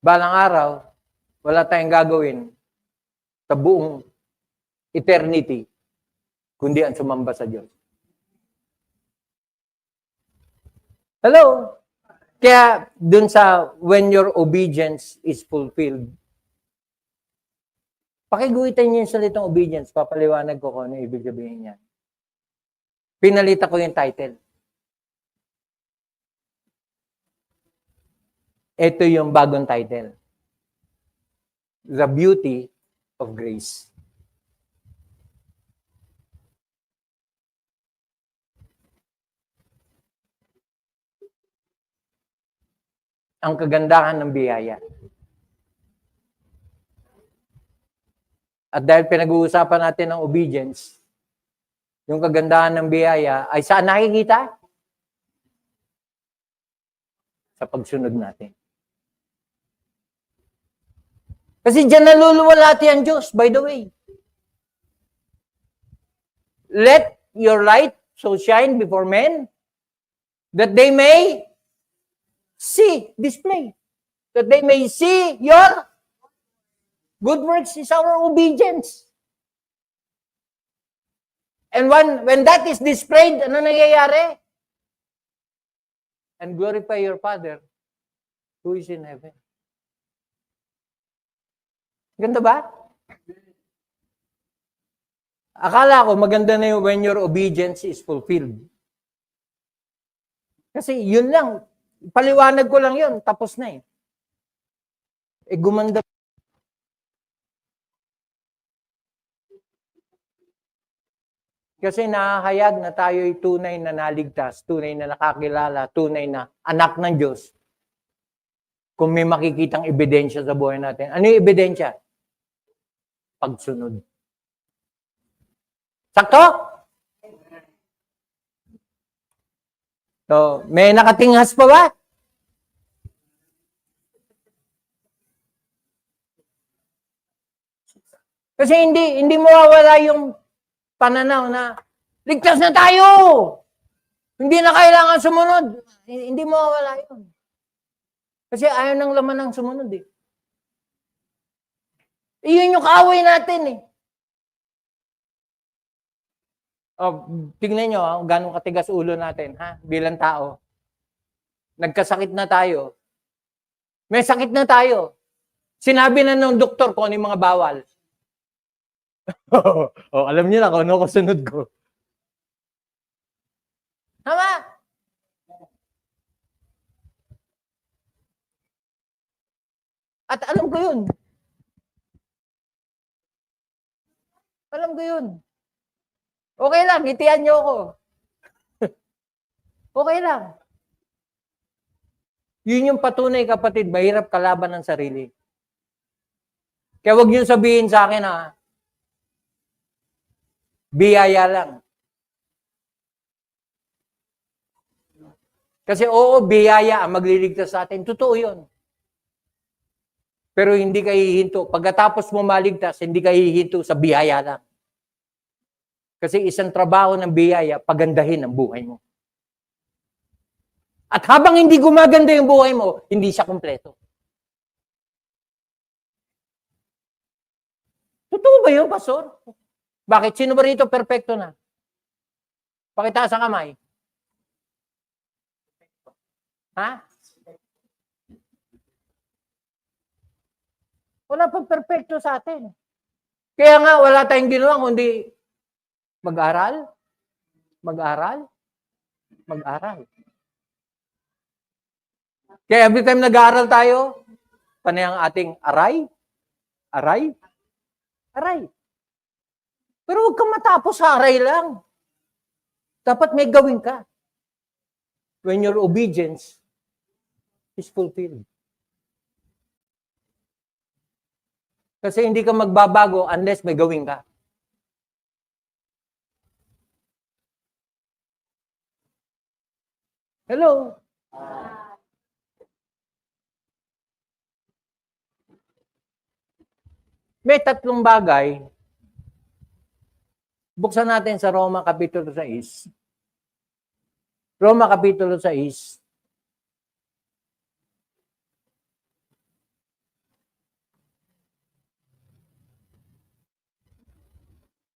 balang araw, wala tayong gagawin sa buong eternity, kundi ang sumamba sa Diyos. Hello? Kaya dun sa when your obedience is fulfilled, pakiguhitan niyo yung salitang obedience, papaliwanag ko kung ano ibig sabihin niya. Pinalita ko yung title. Ito yung bagong title. The Beauty of Grace. Ang kagandahan ng biyaya. At dahil pinag-uusapan natin ng obedience, yung kagandahan ng biyaya ay saan nakikita? Sa pagsunod natin. Kasi dyan naluluwalhati ang Diyos, by the way. Let your light so shine before men that they may see, display. That they may see your good works is our obedience. And when that is displayed, ano nangyayari? And glorify your Father who is in heaven. Ganda ba? Akala ko maganda na yung when your obedience is fulfilled. Kasi yun lang. Paliwanag ko lang yun. Tapos na eh. Gumanda. Kasi nahahayag na tayo'y tunay na naligtas, tunay na nakakilala, tunay na anak ng Diyos. Kung may makikitang ebidensya sa buhay natin. Ano yung ebidensya? Pagsunod. Sakto? So, may nakatinghas pa ba? Kasi hindi mawawala yung pananaw na ligtas na tayo. Hindi na kailangan sumunod. Hindi mawawala yun. Kasi ayaw ng laman ng sumunod eh. Iyon yung kaaway natin eh. Tingnan nyo, gano'ng katigas ulo natin, ha? Bilang tao. Nagkasakit na tayo. May sakit na tayo. Sinabi na ng doktor kung ano yung mga bawal. Alam niyo na kung ano kasunod ko. Tama? At alam ko yun. Alam ko yun. Okay lang, ngitian niyo ako. Okay lang. Yun yung patunay, kapatid, mahirap kalaban ng sarili. Kaya huwag niyo sabihin sa akin na biyaya lang. Kasi oo, biyaya ang magliligtas sa atin. Totoo yun. Pero hindi ka hihinto. Pagkatapos mo maligtas, hindi ka hihinto sa biyaya lang. Kasi isang trabaho ng biyaya, pagandahin ang buhay mo. At habang hindi gumaganda yung buhay mo, hindi siya kumpleto. Totoo ba yun, Pastor? Bakit? Sino ba rito perfecto na? Pakitaas ang kamay. Ha? Wala pang perfecto sa atin. Kaya nga, wala tayong ginawa kundi mag-aral, mag-aral, mag-aral. Kaya every time nag-aaral tayo, panay ang ating aray, aray, aray. Pero huwag kang matapos sa aray lang. Dapat may gawin ka. When your obedience is fulfilled. Kasi hindi ka magbabago unless may gawin ka. Hello? May tatlong bagay. Buksan natin sa Roma Kapitulo 6. Roma Kapitulo 6.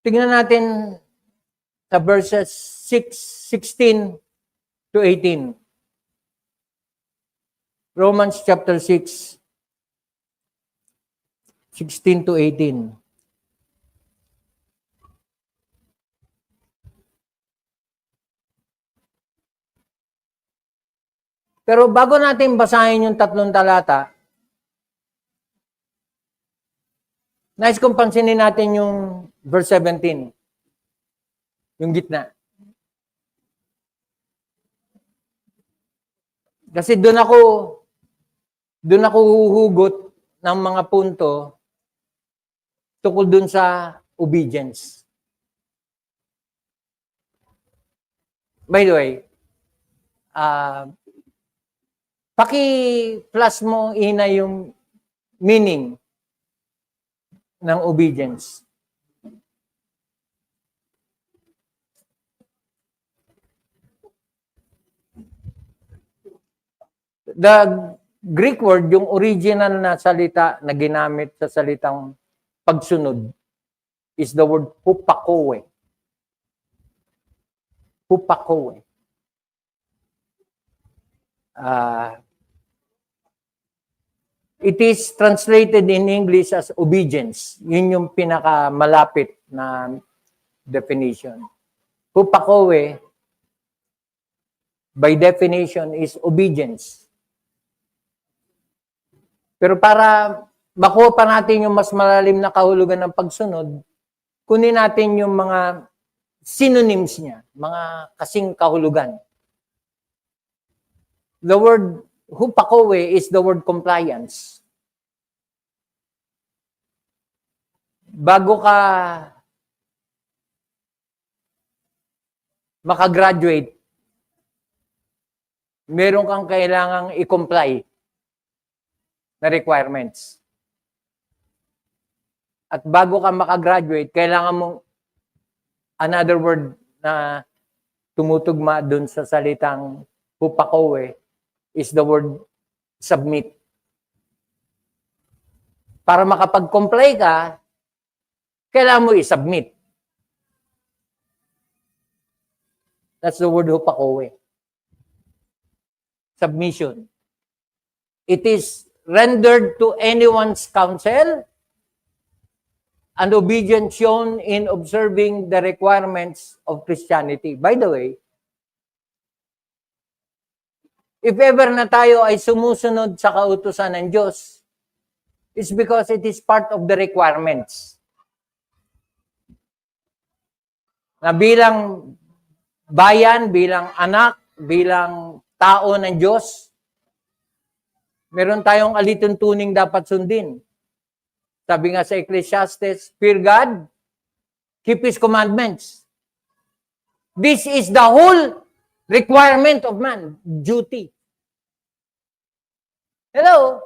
Tingnan natin sa verses 16 to 18. Romans chapter 6, 16 to 18. Pero bago natin basahin yung 3 talata, nais kong pansinin natin yung verse 17. Yung gitna. Kasi doon ako huhugot ng mga punto tungkol doon sa obedience. By the way, paki-plus mo ina yung meaning ng obedience. The Greek word, yung original na salita na ginamit sa salitang pagsunod is the word hupakoe. Hupakoe. It is translated in English as obedience. Yun yung pinakamalapit na definition. Hupakoe, by definition, is obedience. Pero para makuha pa natin yung mas malalim na kahulugan ng pagsunod, kunin natin yung mga synonyms niya, mga kasing kahulugan. The word hupakoe is the word compliance. Bago ka makagraduate, meron kang kailangang i-comply na requirements. At bago ka makagraduate, kailangan mong another word na tumutugma dun sa salitang hupakoe is the word submit. Para makapag-comply ka, kailangan mo i-submit. That's the word hupakoe. Submission. It is rendered to anyone's counsel and obedience shown in observing the requirements of Christianity. By the way, if ever na tayo ay sumusunod sa kautusan ng Diyos, it's because it is part of the requirements. Na bilang bayan, bilang anak, bilang tao ng Diyos, meron tayong alituntuning dapat sundin. Sabi nga sa Ecclesiastes, fear God, keep His commandments. This is the whole requirement of man, duty. Hello?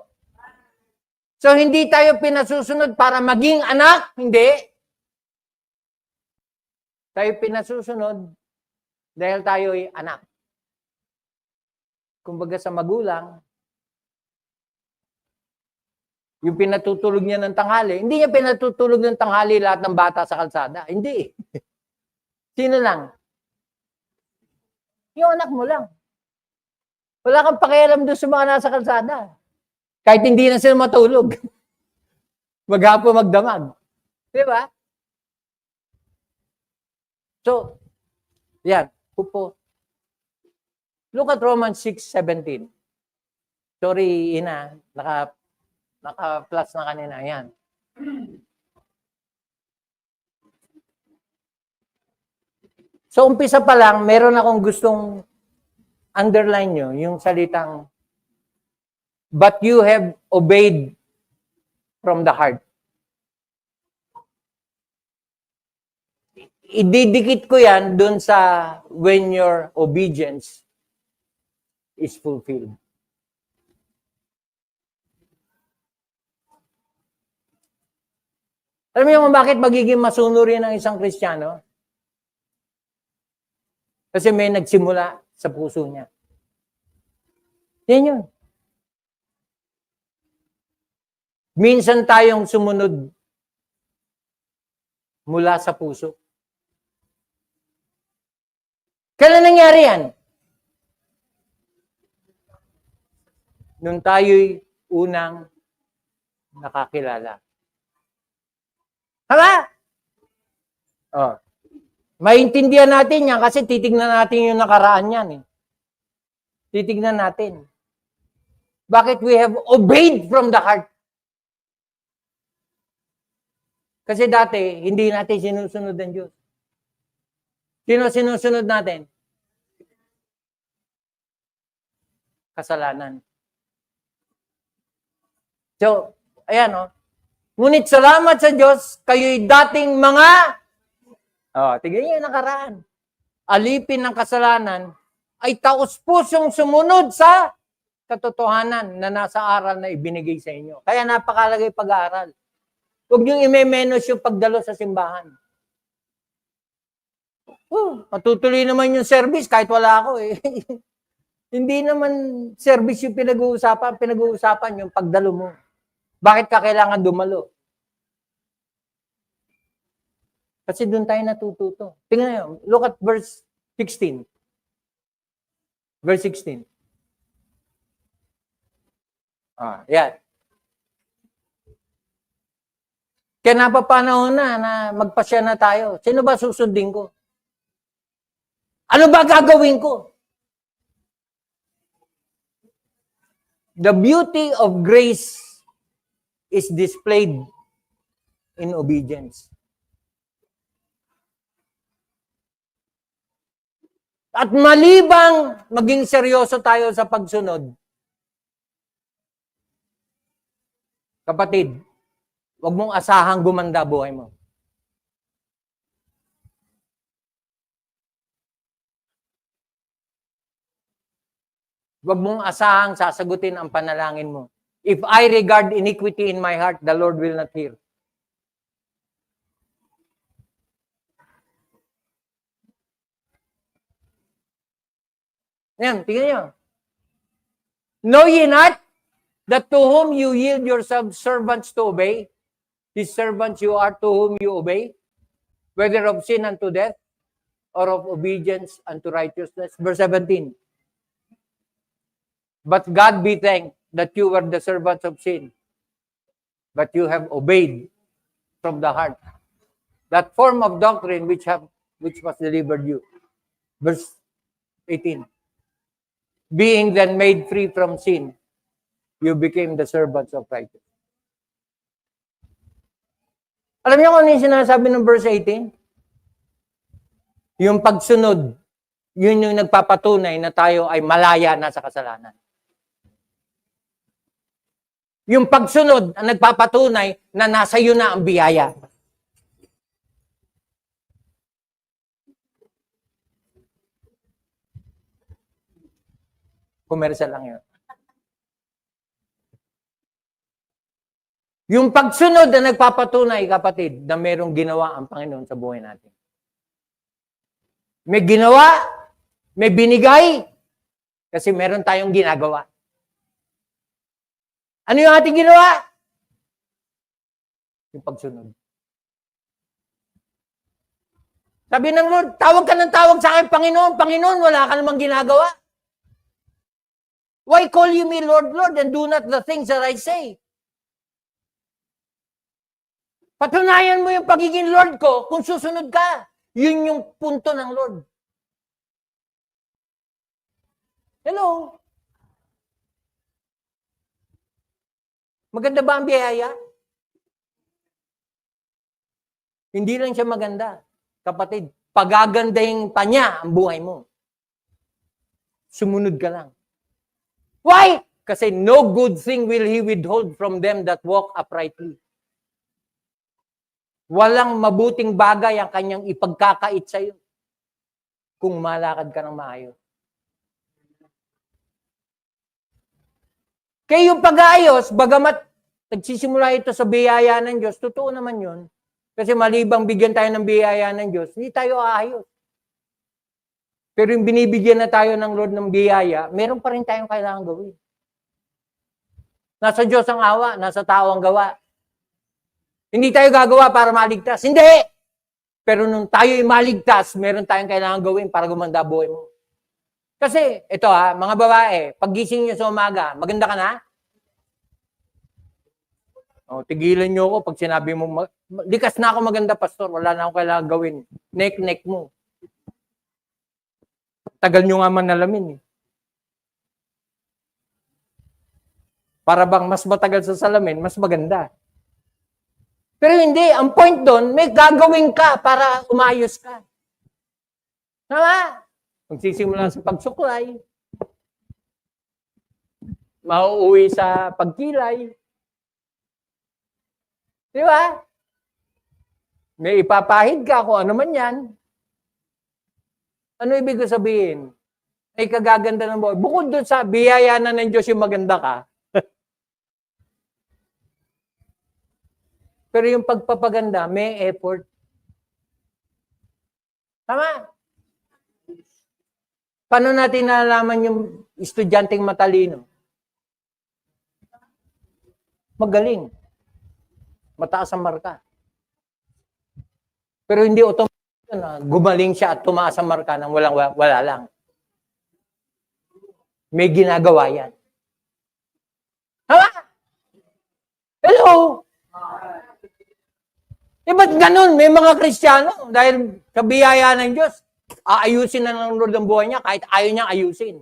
So, hindi tayo pinasusunod para maging anak? Hindi. Tayo pinasusunod dahil tayo ay anak. Kumbaga sa magulang, yung pinatutulog niya ng tanghali, hindi niya pinatutulog ng tanghali lahat ng bata sa kalsada. Hindi. Sino lang? Yung anak mo lang. Wala kang pakialam doon sa mga nasa kalsada. Kahit hindi na sila matulog. Maghapon magdamag. Di ba? So, yan. Upo. Look at Romans 6:17. Sorry, Ina. Naka-plus na kanina. Yan. So, umpisa pa lang, meron akong gustong underline nyo, yung salitang, but you have obeyed from the heart. Ididikit ko yan dun sa when your obedience is fulfilled. Alam niyo kung bakit magiging masunurin ang isang Kristiyano? Kasi may nagsimula sa puso niya. Yan yun. Minsan tayong sumunod mula sa puso. Kailan nangyari yan? Nung tayo'y unang nakakilala. Tama? Oh. Maintindihan natin yan kasi titignan natin yung nakaraan yan. Titignan natin. Bakit we have obeyed from the heart? Kasi dati, hindi natin sinusunod ang Diyos. Sino sinusunod natin? Kasalanan. So, ayan o. Ngunit salamat sa Diyos, kayo'y dating mga, tignan niyo yung nakaraan. Alipin ng kasalanan, ay taos-pusong sumunod sa katotohanan na nasa aral na ibinigay sa inyo. Kaya napakalagay pag-aaral. Huwag niyong i-menos yung pagdalo sa simbahan. Matutuloy naman yung service kahit wala ako eh. Hindi naman service yung pinag-uusapan. Pinag-uusapan yung pagdalo mo. Bakit ka kailangan dumalo? Kasi doon tayo natututo. Tingnan nyo. Look at verse 16. Verse 16. Yan. Kaya napapanahon na magpasya na tayo. Sino ba susundin ko? Ano ba gagawin ko? The beauty of grace is displayed in obedience. At malibang maging seryoso tayo sa pagsunod, kapatid, huwag mong asahang gumanda buhay mo. Huwag mong asahang sasagutin ang panalangin mo. If I regard iniquity in my heart, the Lord will not hear. Yan, tingnan nyo. Know ye not that to whom you yield yourselves servants to obey, these servants you are to whom you obey, whether of sin unto death, or of obedience unto righteousness. Verse 17. But God be thanked that you were the servants of sin, but you have obeyed from the heart that form of doctrine which was delivered you. Verse 18. Being then made free from sin, you became the servants of righteousness. Alam niyo kung ano yung sinasabi ng verse 18? Yung pagsunod, yun yung nagpapatunay na tayo ay malaya na sa kasalanan. Yung pagsunod ang nagpapatunay na nasa iyo na ang biyaya. Commercial lang yun. Yung pagsunod na nagpapatunay, kapatid, na merong ginawa ang Panginoon sa buhay natin. May ginawa, may binigay, kasi meron tayong ginagawa. Ano yung ating ginawa? Yung pagsunod. Sabi ng Lord, tawag ka ng tawag sa akin, Panginoon, Panginoon, wala ka namang ginagawa. Why call you me Lord, Lord, and do not the things that I say? Patunayan mo yung pagiging Lord ko kung susunod ka. Yun yung punto ng Lord. Hello? Maganda ba ang biyaya? Hindi lang siya maganda. Kapatid, pagagandahin pa niya ang buhay mo. Sumunod ka lang. Why? Kasi no good thing will He withhold from them that walk uprightly. Walang mabuting bagay ang kanyang ipagkakait sa iyo kung malakad ka ng maayos. Kaya yung pag-aayos, bagamat nagsisimula ito sa biyaya ng Diyos, totoo naman yun. Kasi malibang bigyan tayo ng biyaya ng Diyos, hindi tayo aayos. Pero yung binibigyan na tayo ng Lord ng biyaya, meron pa rin tayong kailangan gawin. Nasa Diyos ang awa, nasa tao ang gawa. Hindi tayo gagawa para maligtas. Hindi! Pero nung tayo'y maligtas, meron tayong kailangan gawin para gumanda buhay mo. Kasi, ito mga babae, paggising nyo sa umaga, maganda ka na? O, tigilan nyo ako pag sinabi mo, likas na ako maganda, pastor, wala na akong kailangan gawin. Neck mo. Tagal nyo nga manalamin. Para bang mas matagal sa salamin, mas maganda. Pero hindi, ang point doon, may gagawin ka para umayos ka. Tama? Magsisimula sa pagsuklay, mauuwi sa pagkilay. Di ba? May ipapahid ka kung ano man yan. Ano ibig sabihin? Ay kagaganda ng buhay. Bukod doon sa biyaya na ng Diyos yung maganda ka, pero yung pagpapaganda, may effort. Tama? Paano natin nalalaman yung estudyanteng matalino? Magaling. Mataas ang marka. Pero hindi automatic na gumaling siya at tumaas ang marka nang wala lang. May ginagawa yan. Tama? Hello? Ba't ganun? May mga Kristiyano, dahil sa biyaya ng Diyos, aayusin na ng Lord ang buhay niya kahit ayaw niya ayusin.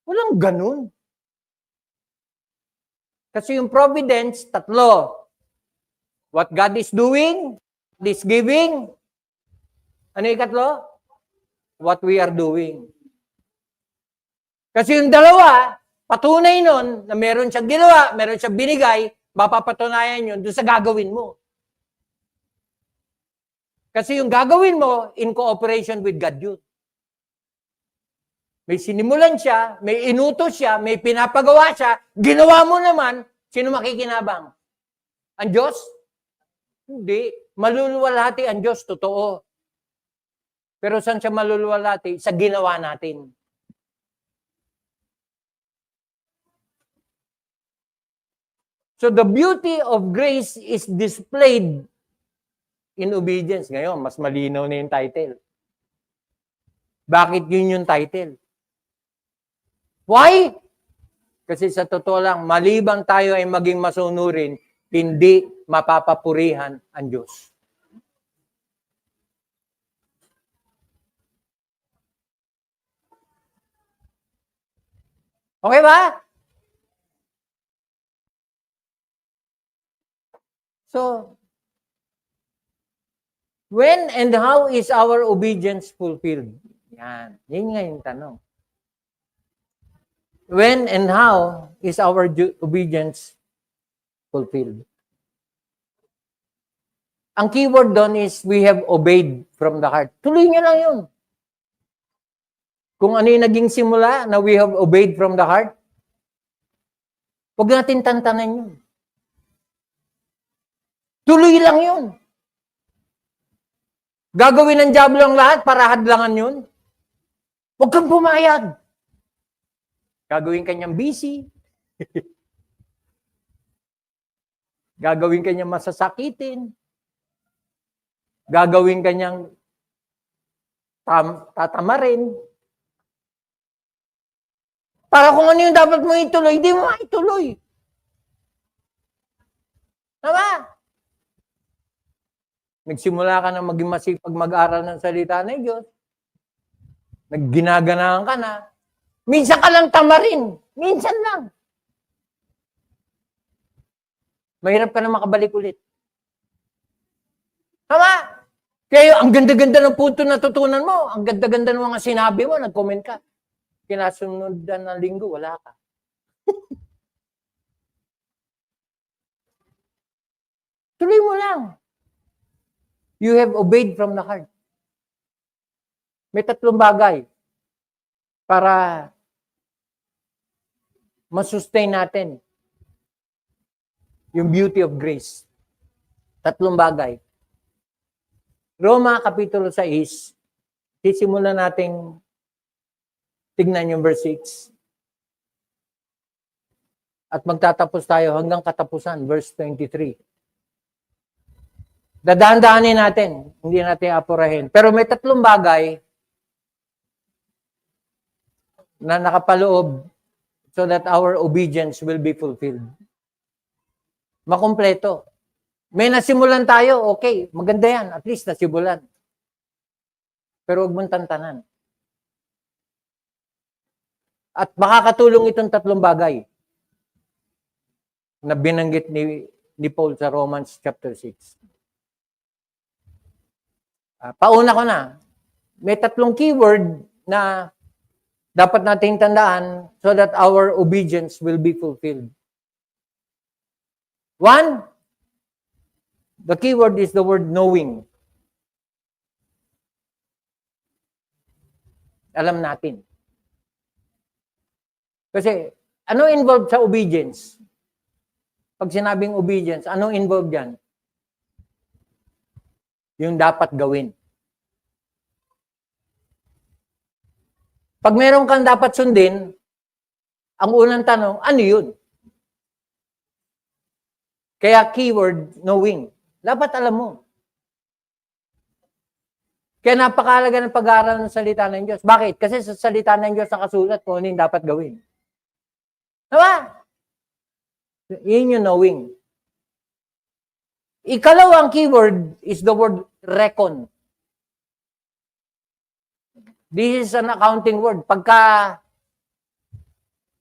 Walang ganun. Kasi yung providence, tatlo. What God is doing, God is giving. Ano yung ikatlo? What we are doing. Kasi yung dalawa, patunay nun na meron siyang ginawa, meron siyang binigay, mapapatunayan yun doon sa gagawin mo. Kasi yung gagawin mo, in cooperation with God yun. May sinimulan siya, may inutos siya, may pinapagawa siya, ginawa mo naman, sino makikinabang? Ang Diyos? Hindi. Maluluwalhati ang Diyos, totoo. Pero saan siya maluluwalhati? Sa ginawa natin. So the beauty of grace is displayed in obedience. Ngayon, mas malinaw na yung title. Bakit yun yung title? Why? Kasi sa totoo lang, malibang tayo ay maging masunurin, hindi mapapapurihan ang Diyos. Okay ba? So, when and how is our obedience fulfilled? Yan. Yan nga yung tanong. When and how is our obedience fulfilled? Ang keyword doon is we have obeyed from the heart. Tuloy nyo lang yun. Kung ano yung naging simula na we have obeyed from the heart, huwag natin tantanan yun. Tuloy lang yun. Gagawin ng diablo ang lahat para hadlangan yun. Huwag kang pumayag. Gagawin kanyang busy. Gagawin kanyang masasakitin. Gagawin kanyang tatamarin. Para kung ano yung dapat mo ituloy, hindi mo ituloy. Tama? Nagsimula ka na maging masipag mag-aral ng salita ng Diyos. Nagginaganahan ka na. Minsan ka lang tamarin. Minsan lang. Mahirap ka na makabalik ulit. Tama? Kaya ang ganda-ganda ng punto na tutunan mo. Ang ganda-ganda ng mga sinabi mo. Nag-comment ka. Kinasunod na linggo, wala ka. Tuloy mo lang. You have obeyed from the heart. May tatlong bagay para masustain natin yung beauty of grace. Tatlong bagay. Roma Kapitulo 6, sisimulan nating tignan yung verse 6. At magtatapos tayo hanggang katapusan, verse 23. Dadaan-daanin natin. Hindi natin apurahin. Pero may tatlong bagay na nakapaloob so that our obedience will be fulfilled. Makumpleto. May nasimulan tayo, okay. Maganda yan. At least nasimulan. Pero huwag mong tantanan. At makakatulong itong tatlong bagay na binanggit ni Paul sa Romans chapter 6. Pauna ko na. May tatlong keyword na dapat nating tandaan so that our obedience will be fulfilled. One, the keyword is the word knowing. Alam natin. Kasi, ano involved sa obedience? Pag sinabing obedience, anong involved yan? Yung dapat gawin. Pag meron kang dapat sundin, ang unang tanong, ano yun? Kaya keyword, knowing. Dapat alam mo. Kaya napakahalaga ng pag-aaral ng salita ng Diyos. Bakit? Kasi sa salita ng Diyos nakasulat kung ano yung dapat gawin. Diba? Yun yung knowing. Ikalawang keyword is the word reckon. This is an accounting word. Pagka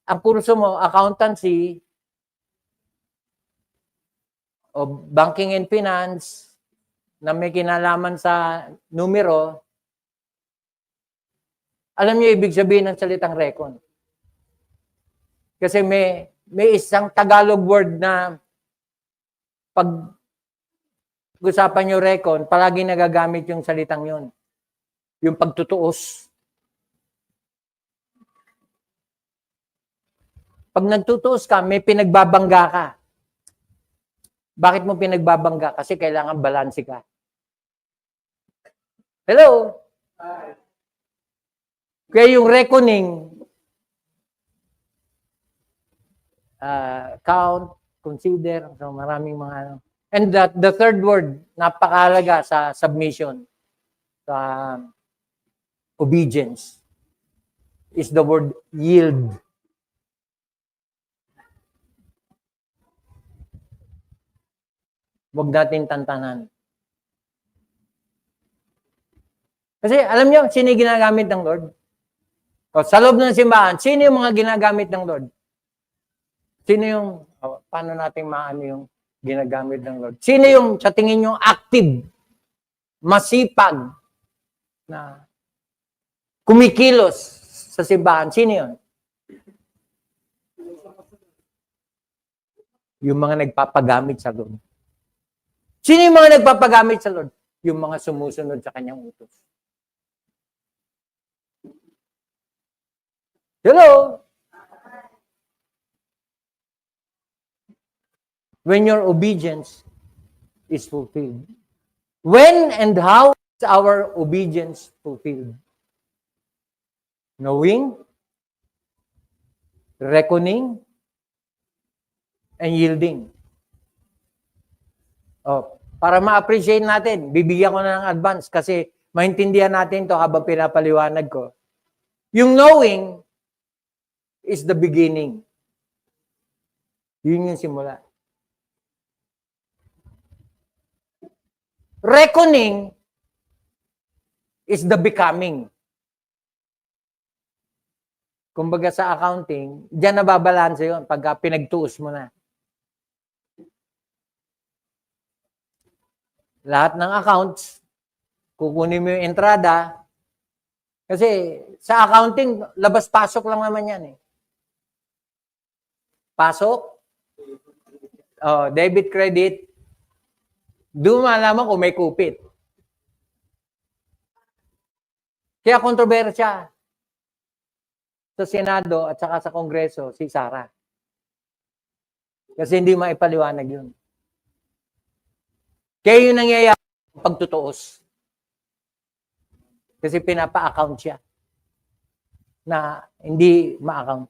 ang kurso mo, accountancy, o banking and finance, na may kinalaman sa numero, alam niyo ibig sabihin ng salitang reckon. Kasi may isang Tagalog word na pag usapan niyo reckon, palagi nagagamit yung salitang yun. Yung pagtutuos. Pag nagtutuos ka, may pinagbabangga ka. Bakit mo pinagbabangga? Kasi kailangan balanse ka. Hello? Kaya yung reckoning, count, consider, so maraming mga... And the third word, napakahalaga sa submission, sa obedience, is the word yield. Huwag natin tantanan. Kasi alam niyo, sino yung ginagamit ng Lord? O, sa loob ng simbahan, sino yung mga ginagamit ng Lord? Sino yung, paano natin maano yung ginagamit ng Lord? Sino yung sa tingin nyo active, masipag, na kumikilos sa simbahan? Sino yun? Yung mga nagpapagamit sa Lord. Sino yung mga nagpapagamit sa Lord? Yung mga sumusunod sa kanyang utos. Hello? When your obedience is fulfilled. When and how is our obedience fulfilled? Knowing, reckoning, and yielding. Oh, para ma-appreciate natin, bibigyan ko na ng advance kasi maintindihan natin to habang pinapaliwanag ko. Yung knowing is the beginning. Yun yung simula. Reckoning is the becoming. Kumbaga sa accounting, diyan nababalanse yun pagka pinagtuos mo na. Lahat ng accounts, kukunin mo yung entrada, kasi sa accounting, labas-pasok lang naman yan eh. Pasok, debit, credit, doon malaman kung may kupit. Kaya kontrobersya sa Senado at saka sa Kongreso, si Sara. Kasi hindi maipaliwanag yun. Kaya yun nangyayari pagtutuos. Kasi pinapa-account siya na hindi ma-account.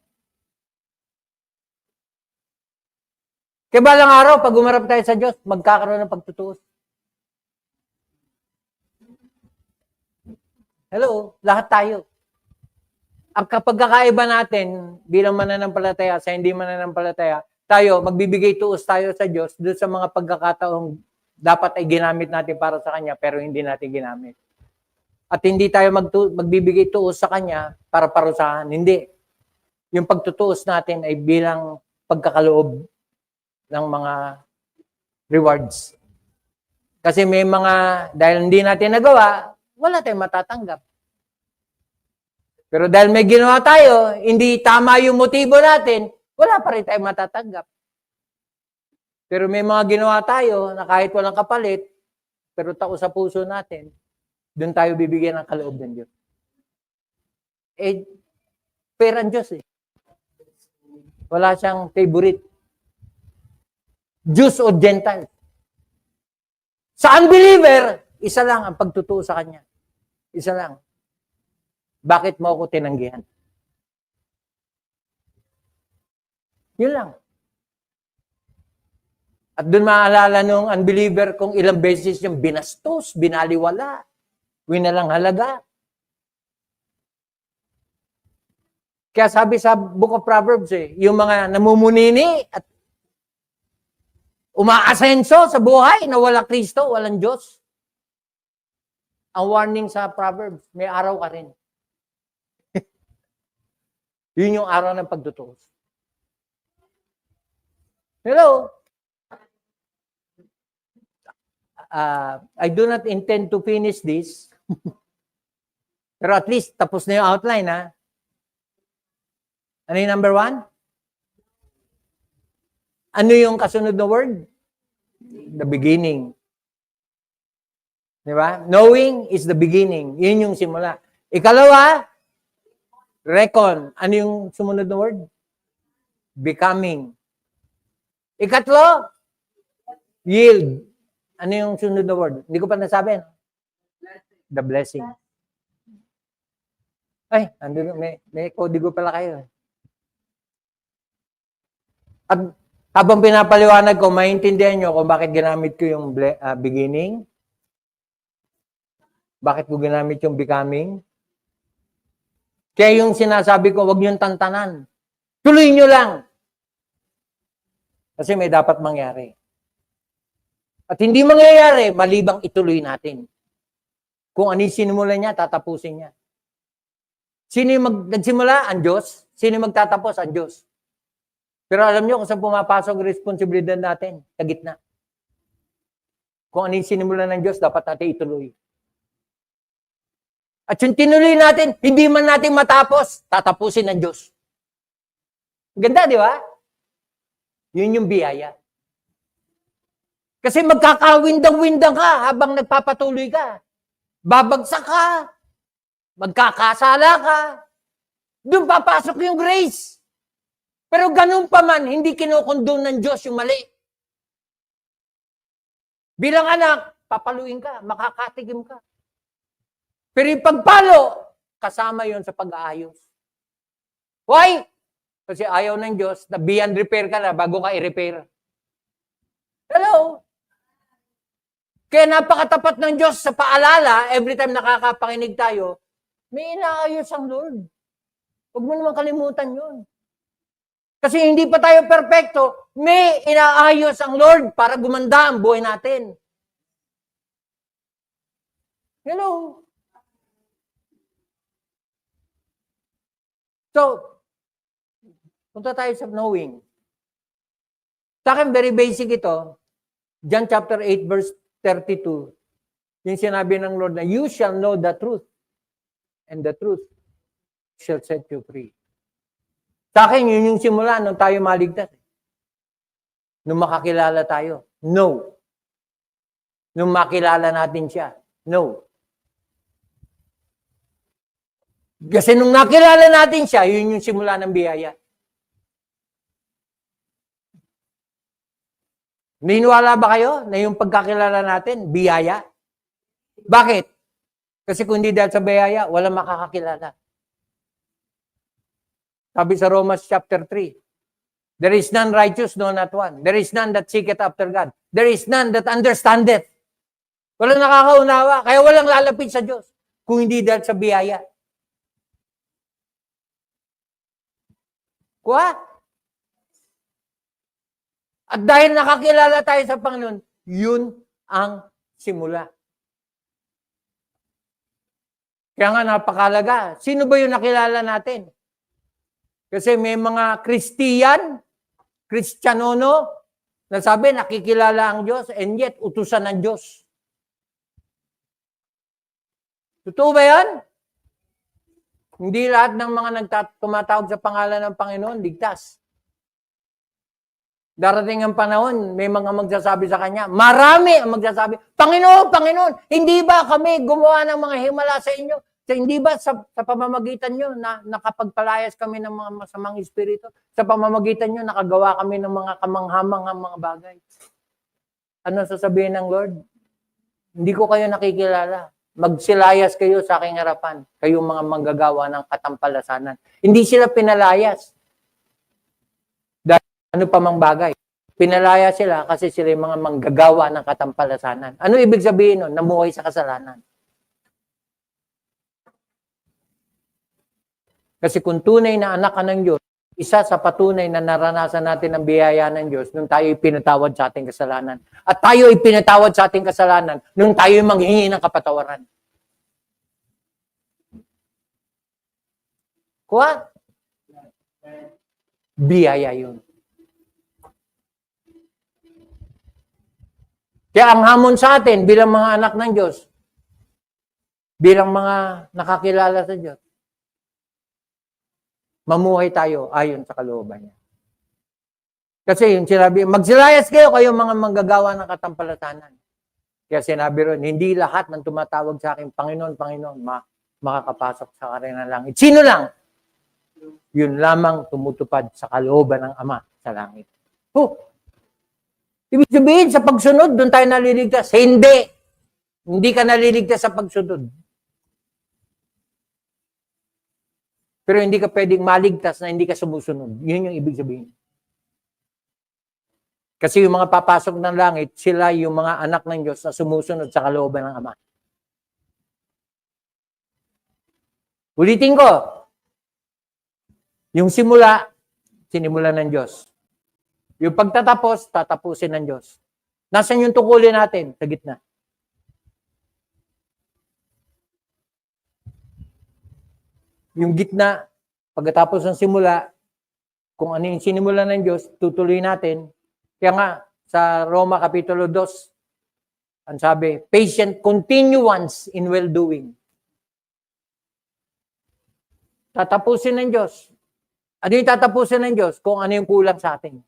Kaya balang araw, pag umarap tayo sa Diyos, magkakaroon ng pagtutuos. Hello, lahat tayo. Ang kapagkakaiba natin bilang mananampalataya sa hindi mananampalataya, tayo, magbibigay tuos tayo sa Diyos doon sa mga pagkakataong dapat ay ginamit natin para sa Kanya pero hindi natin ginamit. At hindi tayo magbibigay tuos sa Kanya para parusahan. Hindi. Yung pagtutuos natin ay bilang pagkakaloob ng mga rewards. Kasi may mga, dahil hindi natin nagawa, wala tayong matatanggap. Pero dahil may ginawa tayo, hindi tama yung motibo natin, wala pa rin tayong matatanggap. Pero may mga ginawa tayo na kahit walang kapalit, pero tao sa puso natin, doon tayo bibigyan ng kaloob ng Diyos. Eh, fair ang Diyos eh. Wala siyang favorite. Jews o Gentiles. Sa unbeliever, isa lang ang pagtutuo sa Kanya. Isa lang. Bakit mo ako tinanggihan? Yun lang. At doon maalala nung unbeliever kung ilang beses yung binastos, binaliwala, winalang halaga. Kaya sabi sa Book of Proverbs yung mga namumunini at umaasenso sa buhay na wala Kristo, walang Diyos. Ang warning sa Proverbs, may araw ka rin. Yun yung araw ng pagtutuos. Hello? I do not intend to finish this. Pero at least, tapos na yung outline, ha? Ano yung number 1? Ano yung kasunod na word? The beginning. Di ba? Knowing is the beginning. Yun yung simula. Ikalawa, reckon. Ano yung sumunod na word? Becoming. Ikatlo, yield. Ano yung sunod na word? Hindi ko pa nasabi. No? The blessing. Ay, may kodigo pala kayo. At habang pinapaliwanag ko, maintindihan nyo kung bakit ginamit ko yung beginning. Bakit ko ginamit yung becoming. Kaya yung sinasabi ko, wag niyong tantanan. Tuloy nyo lang. Kasi may dapat mangyari. At hindi mangyayari, malibang ituloy natin. Kung ano yung sinimula niya, tatapusin niya. Sino yung nagsimula? Ang Diyos. Sino yung magtatapos? Ang Diyos. Pero alam niyo kung saan pumapasok ang responsibilidad natin? Sa gitna. Kung ano yung sinimula ng Diyos, dapat natin ituloy. At yung tinuloy natin, hindi man natin matapos, tatapusin ng Diyos. Ganda, di ba? Yun yung biyaya. Kasi magkakawindang-windang ka habang nagpapatuloy ka. Babagsak ka. Magkakasala ka. Doon papasok yung grace. Pero ganun pa man, hindi kinukondon ng Diyos yung mali. Bilang anak, papaluin ka, makakatigim ka. Pero yung pagpalo, kasama yon sa pag-aayos. Why? Kasi ayaw ng Diyos na beyond repair ka na bago ka i-repair. Hello? Kaya napakatapat ng Diyos sa paalala, every time nakakapakinig tayo, may inaayos ang Lord. Huwag mo naman kalimutan yun. Kasi hindi pa tayo perfecto, may inaayos ang Lord para gumanda ang buhay natin. Hello? So, punta tayo sa knowing. Sa akin, very basic ito. John chapter 8, verse 32. Yung sinabi ng Lord na, you shall know the truth, and the truth shall set you free. Sa akin, yun yung simula nung tayo maligtas. Nung makakilala tayo. No. Nung makilala natin siya. No. Kasi nung nakilala natin siya, yun yung simula ng biyaya. Niniwala ba kayo na yung pagkakilala natin, biyaya? Bakit? Kasi kung hindi dahil sa biyaya, walang makakakilala. Sabi sa Romans chapter 3, there is none righteous, no not one. There is none that seeketh after God. There is none that understandeth. Walang nakakaunawa, kaya walang lalapit sa Diyos. kung hindi dahil sa biyaya. Kuha? At dahil nakakilala tayo sa Panginoon, yun ang simula. Kaya nga napakalaga. Sino ba yung nakilala natin? Kasi may mga Kristiyanono, na sabi nakikilala ang Diyos and yet utusan ng Diyos. Totoo ba yan? Hindi lahat ng mga tumatawag sa pangalan ng Panginoon, ligtas. Darating ang panahon, may mga magsasabi sa Kanya, marami ang magsasabi, Panginoon, Panginoon, hindi ba kami gumawa ng mga himala sa inyo? Hindi ba sa pamamagitan nyo na nakapagpalayas kami ng mga masamang espiritu? Sa pamamagitan nyo, nakagawa kami ng mga kamanghamanghang mga bagay. Ano sasabihin ng Lord? Hindi ko kayo nakikilala. Magsilayas kayo sa aking harapan. Kayong mga manggagawa ng katampalasanan. Hindi sila pinalayas. Dahil ano pa mang bagay. Pinalaya sila kasi sila yung mga manggagawa ng katampalasanan. Ano ibig sabihin nun? Namuhay sa kasalanan. Kasi kung tunay na anak ka ng Diyos, isa sa patunay na naranasan natin ang biyaya ng Diyos nung tayo ipinatawad sa ating kasalanan. At tayo ipinatawad sa ating kasalanan nung tayo manghingi ng kapatawaran. Kuha? Biyaya yun. Kaya ang hamon sa atin bilang mga anak ng Diyos, bilang mga nakakilala sa Diyos, mamuhay tayo ayon sa kalooban niya. Kasi yung sinabi, magsilayas kayo mga manggagawa ng katampalatanan. Kaya sinabi ron, hindi lahat ng tumatawag sa akin, Panginoon, Panginoon, makakapasok sa karena langit. Sino lang? Yun lamang tumutupad sa kalooban ng Ama sa langit. Ibig sabihin, sa pagsunod, doon tayo naliligtas. Hindi. Hindi ka naliligtas sa pagsunod. Pero hindi ka pwedeng maligtas na hindi ka sumusunod. Yun yung ibig sabihin. Kasi yung mga papasok ng langit, sila yung mga anak ng Diyos na sumusunod sa kalooban ng Ama. Ulitin ko. Yung simula, sinimula ng Diyos. Yung pagtatapos, tatapusin ng Diyos. Nasaan yung tungkulin natin? Sa gitna. Yung gitna, pagkatapos ng simula, kung ano yung sinimula ng Diyos, tutuloy natin. Kaya nga, sa Roma Kapitulo 2, ang sabi, patient continuance in well-doing. Tatapusin ng Diyos. Ano yung tatapusin ng Diyos? Kung ano yung kulang sa atin.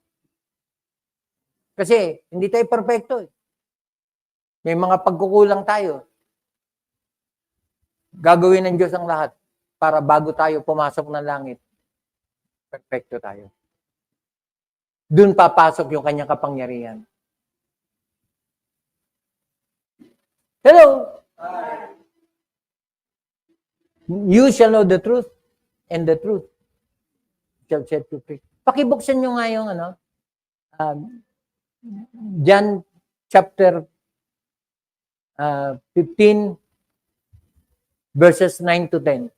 Kasi, hindi tayo perfecto. May mga pagkukulang tayo. Gagawin ng Diyos ang lahat para bago tayo pumasok ng langit, perfecto tayo. Doon papasok yung kanyang kapangyarihan. Hello? You shall know the truth, and the truth shall set you free. Pakibuksan nyo nga yung John chapter 15, verses 9 to 10.